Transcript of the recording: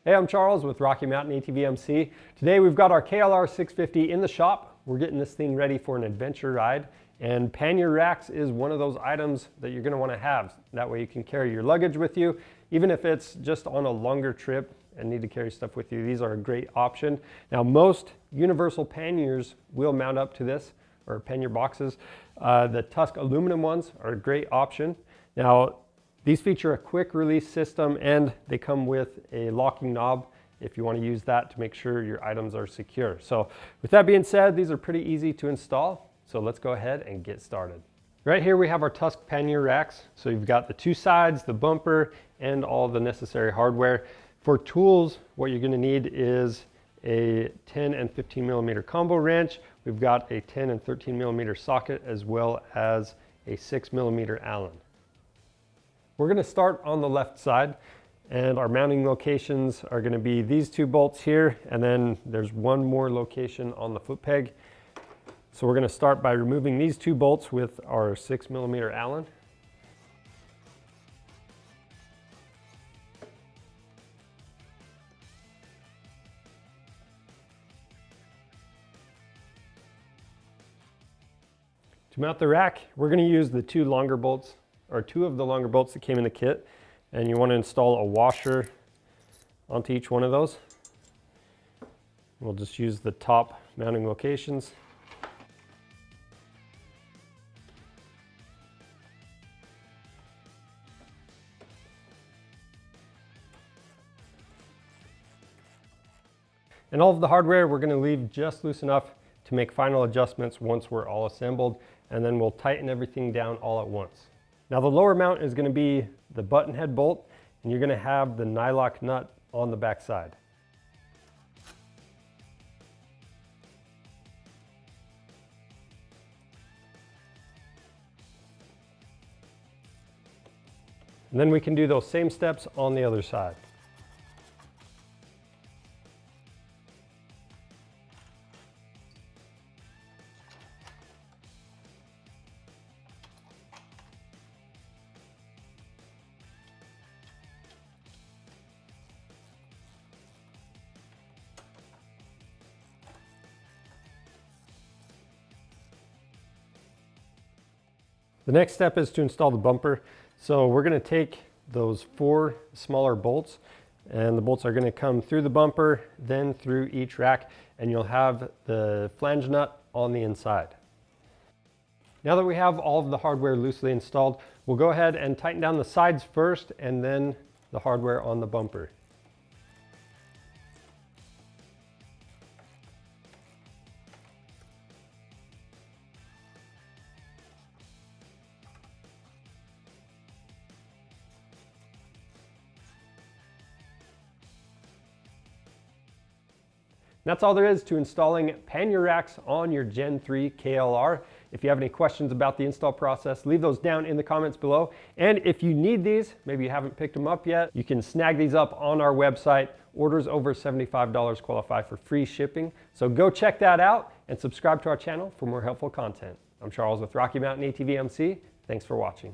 Hey, I'm Charles with Rocky Mountain ATV-MC. Today we've got our KLR650 in the shop. We're getting this thing ready for an adventure ride, and pannier racks is one of those items that you're going to want to have. That way you can carry your luggage with you, even if it's just on a longer trip and need to carry stuff with you. These are a great option. Now, most universal panniers will mount up to this, or pannier boxes. The Tusk aluminum ones are a great option. Now, these feature a quick release system, and they come with a locking knob if you want to use that to make sure your items are secure. So with that being said, these are pretty easy to install. So let's go ahead and get started. Right here we have our Tusk Pannier Racks. So you've got the two sides, the bumper, and all the necessary hardware. For tools, what you're going to need is a 10 and 15 millimeter combo wrench. We've got a 10 and 13 millimeter socket, as well as a 6 millimeter Allen. We're going to start on the left side, and our mounting locations are going to be these two bolts here, and then there's one more location on the foot peg. So we're going to start by removing these two bolts with our 6 millimeter Allen. To mount the rack, we're going to use the two longer bolts, or two of the longer bolts that came in the kit, and you want to install a washer onto each one of those. We'll just use the top mounting locations. And all of the hardware we're going to leave just loose enough to make final adjustments once we're all assembled, and then we'll tighten everything down all at once. Now, the lower mount is going to be the button head bolt, and you're going to have the nylock nut on the back side. And then we can do those same steps on the other side. The next step is to install the bumper. So we're going to take those four smaller bolts, and the bolts are going to come through the bumper, then through each rack, and you'll have the flange nut on the inside. Now that we have all of the hardware loosely installed, we'll go ahead and tighten down the sides first, and then the hardware on the bumper. That's all there is to installing pannier racks on your Gen 3 KLR. If you have any questions about the install process, leave those down in the comments below. And if you need these, maybe you haven't picked them up yet, you can snag these up on our website. Orders over $75 qualify for free shipping. So go check that out and subscribe to our channel for more helpful content. I'm Charles with Rocky Mountain ATV-MC. Thanks for watching.